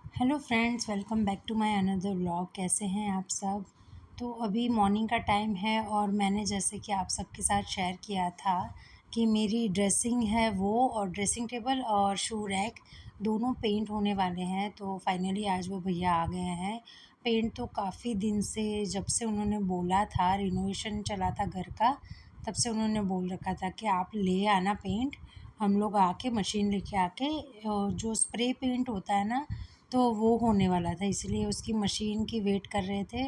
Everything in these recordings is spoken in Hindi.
Hello friends, welcome back to my another vlog. कैसे हैं आप सब? तो अभी मॉर्निंग का टाइम है और मैंने जैसे कि आप सबके साथ शेयर किया था कि मेरी ड्रेसिंग है वो, और ड्रेसिंग टेबल और शू रैक दोनों पेंट होने वाले हैं। तो फाइनली आज वो भैया आ गए हैं। पेंट तो काफ़ी दिन से, जब से उन्होंने बोला था, रिनोवेशन चला था घर का, तब से उन्होंने बोल रखा था कि आप ले आना पेंट। हम लोग आके मशीन लेके आके जो स्प्रे पेंट होता है ना, तो वो होने वाला था, इसलिए उसकी मशीन की वेट कर रहे थे।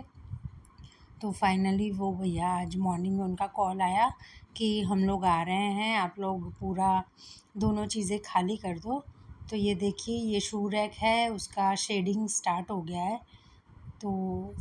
तो फाइनली वो भैया आज मॉर्निंग में उनका कॉल आया कि हम लोग आ रहे हैं, आप लोग पूरा दोनों चीज़ें खाली कर दो। तो ये देखिए, ये शू रैक है, उसका शेडिंग स्टार्ट हो गया है। तो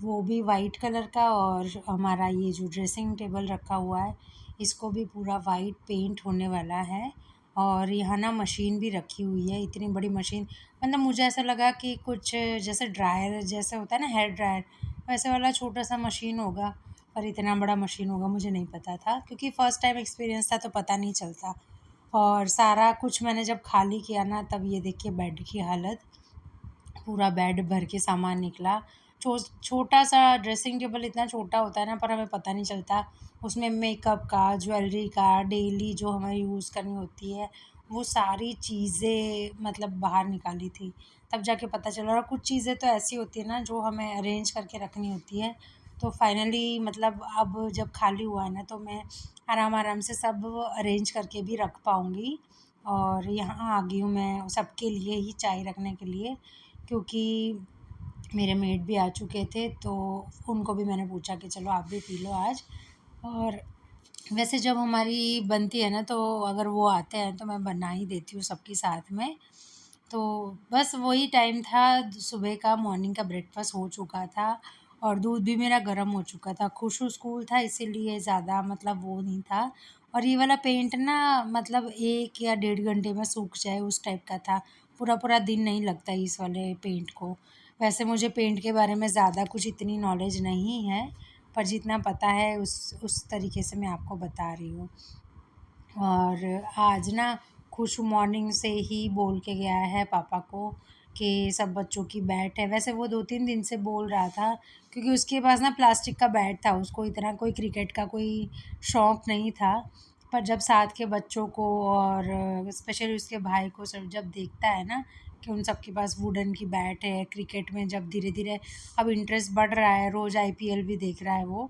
वो भी वाइट कलर का, और हमारा ये जो ड्रेसिंग टेबल रखा हुआ है, इसको भी पूरा वाइट पेंट होने वाला है। और यहाँ ना मशीन भी रखी हुई है, इतनी बड़ी मशीन। मतलब मुझे ऐसा लगा कि कुछ जैसे ड्रायर जैसे होता है ना, हेयर ड्रायर, वैसे वाला छोटा सा मशीन होगा। पर इतना बड़ा मशीन होगा मुझे नहीं पता था, क्योंकि फ़र्स्ट टाइम एक्सपीरियंस था तो पता नहीं चलता। और सारा कुछ मैंने जब खाली किया ना, तब ये देखिए बेड की हालत, पूरा बेड भर के सामान निकला। छोटा सा ड्रेसिंग टेबल इतना छोटा होता है ना, पर हमें पता नहीं चलता। उसमें मेकअप का, ज्वेलरी का, डेली जो हमें यूज़ करनी होती है, वो सारी चीज़ें मतलब बाहर निकाली थी। तब जाके पता चला। और कुछ चीज़ें तो ऐसी होती है ना जो हमें अरेंज करके रखनी होती है। तो फाइनली मतलब अब जब खाली हुआ है ना, तो मैं आराम आराम से सब अरेंज करके भी रख पाऊँगी। और यहाँ आ गई हूँ मैं सबके लिए ही चाय रखने के लिए, क्योंकि मेरे मेट भी आ चुके थे। तो उनको भी मैंने पूछा कि चलो आप भी पी लो आज। और वैसे जब हमारी बनती है ना, तो अगर वो आते हैं तो मैं बना ही देती हूँ सबके साथ में। तो बस वही टाइम था, सुबह का मॉर्निंग का ब्रेकफास्ट हो चुका था, और दूध भी मेरा गर्म हो चुका था। खुशू स्कूल था, इसीलिए ज़्यादा मतलब वो नहीं था। और ये वाला पेंट ना, मतलब 1 या डेढ़ घंटे में सूख जाए उस टाइप का था। पूरा पूरा दिन नहीं लगता इस वाले पेंट को। वैसे मुझे पेंट के बारे में ज़्यादा कुछ इतनी नॉलेज नहीं है, पर जितना पता है उस तरीके से मैं आपको बता रही हूँ। और आज ना खुश मॉर्निंग से ही बोल के गया है पापा को कि सब बच्चों की बैट है। वैसे वो 2-3 दिन से बोल रहा था, क्योंकि उसके पास ना प्लास्टिक का बैट था, उसको इतना कोई क्रिकेट का कोई शौक़ नहीं था। पर जब साथ के बच्चों को और स्पेशली उसके भाई को सब जब देखता है ना कि उन सब के पास वुडन की बैट है, क्रिकेट में जब धीरे-धीरे अब इंटरेस्ट बढ़ रहा है, रोज़ आईपीएल भी देख रहा है वो,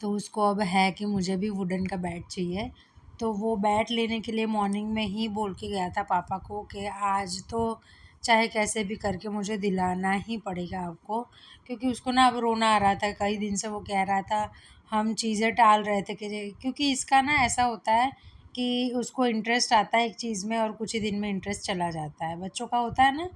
तो उसको अब है कि मुझे भी वुडन का बैट चाहिए। तो वो बैट लेने के लिए मॉर्निंग में ही बोल के गया था पापा को कि आज तो चाहे कैसे भी करके मुझे दिलाना ही पड़ेगा आपको। क्योंकि उसको ना अब रोना आ रहा था, कई दिन से वो कह रहा था, हम चीज़ें टाल रहे थे कि क्योंकि इसका ना ऐसा होता है कि उसको इंटरेस्ट आता है एक चीज़ में, और कुछ ही दिन में इंटरेस्ट चला जाता है। बच्चों का होता है ना,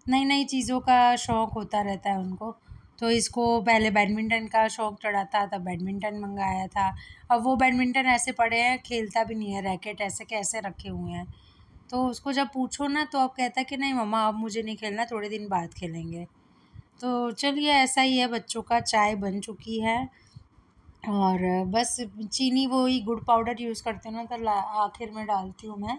नई-नई चीज़ों का शौक़ होता रहता है उनको। तो इसको पहले बैडमिंटन का शौक़ चढ़ा था, तब बैडमिंटन मँगाया था। अब वो बैडमिंटन ऐसे पड़े हैं, खेलता भी नहीं है, रैकेट ऐसे के ऐसे रखे हुए हैं। तो उसको जब पूछो ना, तो अब कहता है कि नहीं मम्मा, अब मुझे नहीं खेलना, थोड़े दिन बाद खेलेंगे। तो चलिए, ऐसा ही है बच्चों का। चाय बन चुकी है, और बस चीनी वही गुड़ पाउडर यूज़ करती हूँ ना, तो आखिर में डालती हूँ मैं।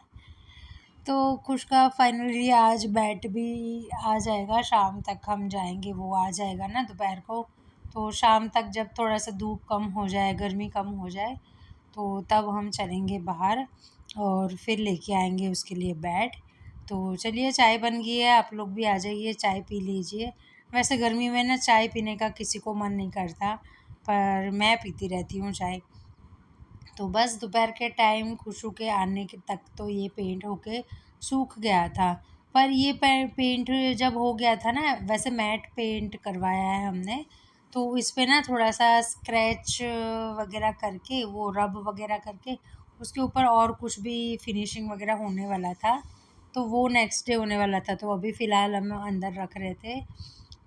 तो खुश का फाइनली आज बैट भी आ जाएगा, शाम तक हम जाएंगे, वो आ जाएगा ना दोपहर को। तो शाम तक जब थोड़ा सा धूप कम हो जाए, गर्मी कम हो जाए, तो तब हम चलेंगे बाहर और फिर लेके आएंगे उसके लिए बैट। तो चलिए, चाय बन गई है, आप लोग भी आ जाइए, चाय पी लीजिए। वैसे गर्मी में ना चाय पीने का किसी को मन नहीं करता, पर मैं पीती रहती हूँ चाय। तो बस दोपहर के टाइम खुशू के आने के तक तो ये पेंट होके सूख गया था। पर ये पेंट जब हो गया था ना, वैसे मैट पेंट करवाया है हमने, तो इस पे ना थोड़ा सा स्क्रैच वगैरह करके, वो रब वगैरह करके, उसके ऊपर और कुछ भी फिनिशिंग वगैरह होने वाला था। तो वो नेक्स्ट डे होने वाला था, तो अभी फ़िलहाल हम अंदर रख रहे थे।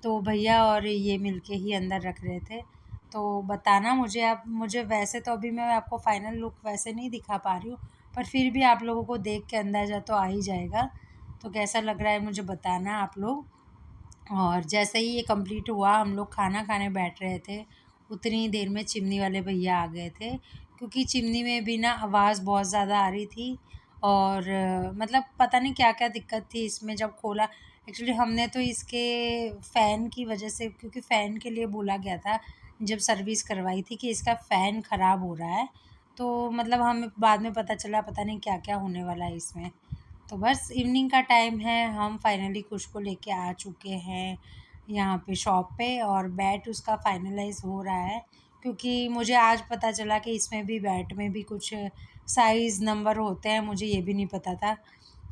तो भैया और ये मिलके ही अंदर रख रहे थे। तो बताना मुझे आप, मुझे वैसे तो अभी मैं आपको फ़ाइनल लुक वैसे नहीं दिखा पा रही हूँ, पर फिर भी आप लोगों को देख के अंदाज़ा तो आ ही जाएगा। तो कैसा लग रहा है मुझे बताना आप लोग। और जैसे ही ये कंप्लीट हुआ, हम लोग खाना खाने बैठ रहे थे, उतनी देर में चिमनी वाले भैया आ गए थे। क्योंकि चिमनी में भी ना आवाज़ बहुत ज़्यादा आ रही थी, और मतलब पता नहीं क्या-क्या दिक्कत थी इसमें। जब खोला, एक्चुअली हमने तो इसके फ़ैन की वजह से, क्योंकि फ़ैन के लिए बोला गया था जब सर्विस करवाई थी कि इसका फ़ैन ख़राब हो रहा है, तो मतलब हमें बाद में पता चला पता नहीं क्या-क्या होने वाला है इसमें। तो बस इवनिंग का टाइम है, हम फाइनली कुश को लेके आ चुके हैं यहाँ पे शॉप पे, और बैट उसका फाइनलाइज़ हो रहा है, क्योंकि मुझे आज पता चला कि इसमें भी बैट में भी कुछ साइज़ नंबर होते हैं, मुझे ये भी नहीं पता था।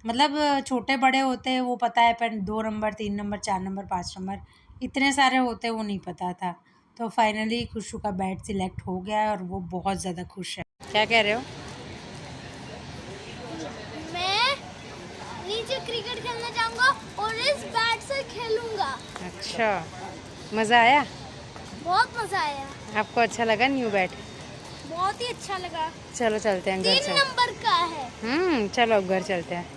मतलब छोटे बड़े होते हैं वो पता है, पर 2 नंबर, 3 नंबर, 4 नंबर, 5 नंबर इतने सारे होते हैं वो नहीं पता था। तो फाइनली खुशू का बैट सिलेक्ट हो गया है और वो बहुत ज़्यादा खुश है। क्या कह रहे हो? मैं नीचे क्रिकेट खेलना चाहूँगा और इस बैट से खेलूँगा। अच्छा, मज़ा आया? बहुत मज़ा आया। आपको अच्छा लगा न्यू बैट? बहुत ही अच्छा लगा। चलो चलते हैं घर 3 चल। नंबर का है। चलो अब घर चलते हैं।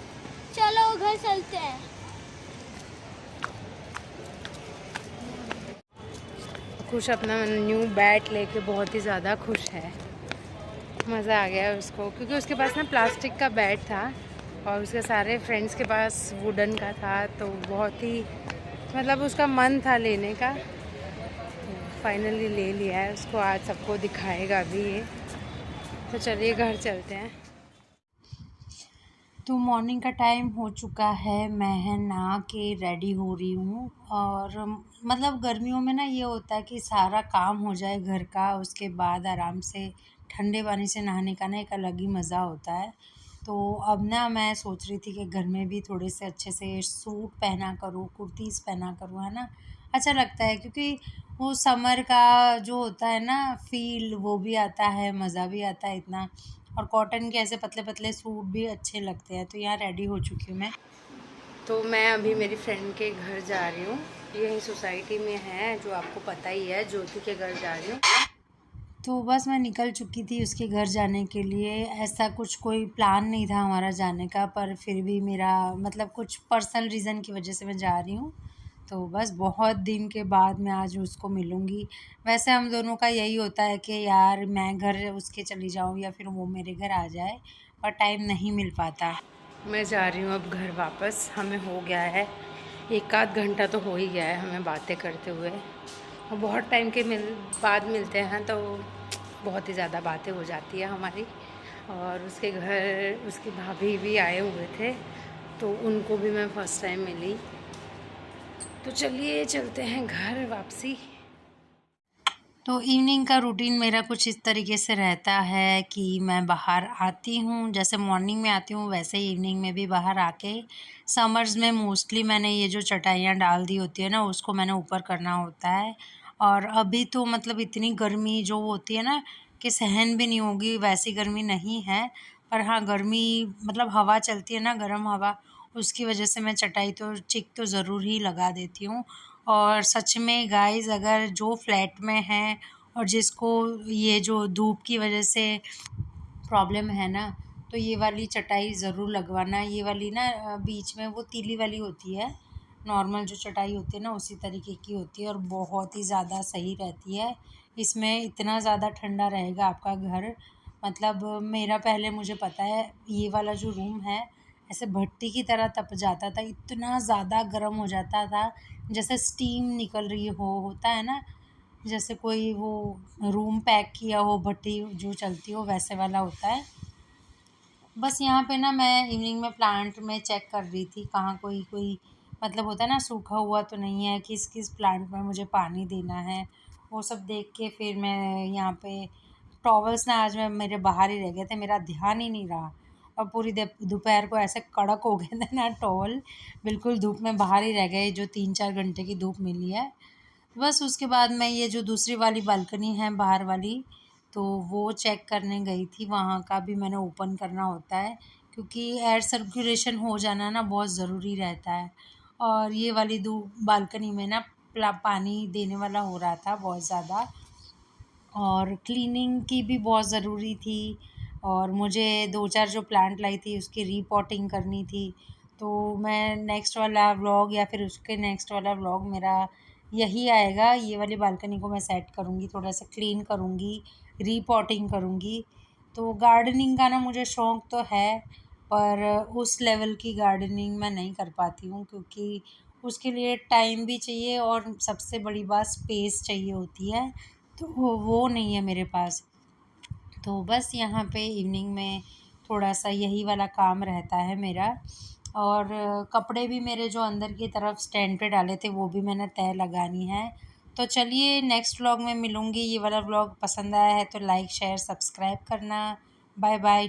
चलो घर चलते हैं। खुश अपना न्यू बैट लेके बहुत ही ज़्यादा खुश है। मज़ा आ गया उसको, क्योंकि उसके पास ना प्लास्टिक का बैट था और उसके सारे फ्रेंड्स के पास वुडन का था, तो बहुत ही मतलब उसका मन था लेने का, तो फाइनली ले लिया है उसको। आज सबको दिखाएगा भी ये। तो चलिए घर चलते हैं। तो मॉर्निंग का टाइम हो चुका है, मैं नहा के रेडी हो रही हूँ, और मतलब गर्मियों में ना ये होता है कि सारा काम हो जाए घर का, उसके बाद आराम से ठंडे पानी से नहाने का ना एक अलग ही मज़ा होता है। तो अब ना मैं सोच रही थी कि घर में भी थोड़े से अच्छे से सूट पहना करूँ, कुर्तीज़ पहना करूँ, है ना? अच्छा लगता है, क्योंकि वो समर का जो होता है ना फ़ील, वो भी आता है, मज़ा भी आता है इतना, और कॉटन के ऐसे पतले-पतले सूट भी अच्छे लगते हैं। तो यहाँ रेडी हो चुकी हूँ मैं। तो मैं अभी मेरी फ्रेंड के घर जा रही हूँ, यही सोसाइटी में है, जो आपको पता ही है, ज्योति के घर जा रही हूँ। तो बस मैं निकल चुकी थी उसके घर जाने के लिए। ऐसा कुछ कोई प्लान नहीं था हमारा जाने का, पर फिर भी मेरा मतलब कुछ पर्सनल रीज़न की वजह से मैं जा रही हूँ। तो बस बहुत दिन के बाद मैं आज उसको मिलूँगी। वैसे हम दोनों का यही होता है कि यार मैं घर उसके चली जाऊँ या फिर वो मेरे घर आ जाए, पर टाइम नहीं मिल पाता। मैं जा रही हूँ अब घर वापस। हमें हो गया है 1 आध घंटा तो हो ही गया है हमें बातें करते हुए, और बहुत टाइम के बाद मिलते हैं तो बहुत ही ज़्यादा बातें हो जाती है हमारी। और उसके घर उसकी भाभी भी आए हुए थे, तो उनको भी मैं फ़र्स्ट टाइम मिली। तो चलिए चलते हैं घर वापसी। तो इवनिंग का रूटीन मेरा कुछ इस तरीके से रहता है कि मैं बाहर आती हूँ, जैसे मॉर्निंग में आती हूँ वैसे ही इवनिंग में भी बाहर आके, समर्स में मोस्टली मैंने ये जो चटाइयाँ डाल दी होती है ना उसको मैंने ऊपर करना होता है। और अभी तो मतलब इतनी गर्मी जो होती है ना कि सहन भी नहीं होगी, वैसी गर्मी नहीं है, पर हाँ गर्मी मतलब हवा चलती है ना, गर्म हवा, उसकी वजह से मैं चटाई तो चिक तो ज़रूर ही लगा देती हूँ। और सच में गाइज़, अगर जो फ्लैट में हैं और जिसको ये जो धूप की वजह से प्रॉब्लम है ना, तो ये वाली चटाई ज़रूर लगवाना। ये वाली ना बीच में वो तीली वाली होती है, नॉर्मल जो चटाई होती है ना उसी तरीके की होती है, और बहुत ही ज़्यादा सही रहती है। इसमें इतना ज़्यादा ठंडा रहेगा आपका घर, मतलब मेरा पहले मुझे पता है ये वाला जो रूम है ऐसे भट्टी की तरह तप जाता था, इतना ज़्यादा गर्म हो जाता था, जैसे स्टीम निकल रही होता है ना, जैसे कोई वो रूम पैक किया हो, भट्टी जो चलती हो वैसे वाला होता है। बस यहाँ पे ना मैं इवनिंग में प्लांट में चेक कर रही थी कहाँ कोई कोई मतलब होता है ना सूखा हुआ तो नहीं है, किस किस प्लांट में मुझे पानी देना है, वो सब देख के फिर मैं यहाँ पे टॉवल्स ना आज मैं मेरे बाहर ही रह गए थे, मेरा ध्यान ही नहीं रहा, और पूरी दोपहर को ऐसे कड़क हो गए थे ना टॉवल, बिल्कुल धूप में बाहर ही रह गए, जो 3-4 घंटे की धूप मिली है। बस उसके बाद मैं ये जो दूसरी वाली बालकनी है बाहर वाली, तो वो चेक करने गई थी, वहाँ का भी मैंने ओपन करना होता है, क्योंकि एयर सर्कुलेशन हो जाना ना बहुत ज़रूरी रहता है। और ये वाली बालकनी में ना पानी देने वाला हो रहा था बहुत ज़्यादा, और क्लीनिंग की भी बहुत ज़रूरी थी, और मुझे 2-4 जो प्लांट लाई थी उसकी रीपॉटिंग करनी थी। तो मैं नेक्स्ट वाला व्लॉग या फिर उसके नेक्स्ट वाला व्लॉग मेरा यही आएगा, ये वाली बालकनी को मैं सेट करूँगी, थोड़ा सा क्लीन करूँगी, रीपॉटिंग करूँगी। तो गार्डनिंग का ना मुझे शौक़ तो है, पर उस लेवल की गार्डनिंग मैं नहीं कर पाती हूँ, क्योंकि उसके लिए टाइम भी चाहिए और सबसे बड़ी बात स्पेस चाहिए होती है, तो वो नहीं है मेरे पास। तो बस यहाँ पे इवनिंग में थोड़ा सा यही वाला काम रहता है मेरा। और कपड़े भी मेरे जो अंदर की तरफ स्टैंड पे डाले थे वो भी मैंने तह लगानी है। तो चलिए नेक्स्ट व्लॉग में मिलूँगी। ये वाला व्लॉग पसंद आया है तो लाइक शेयर सब्सक्राइब करना। Bye bye.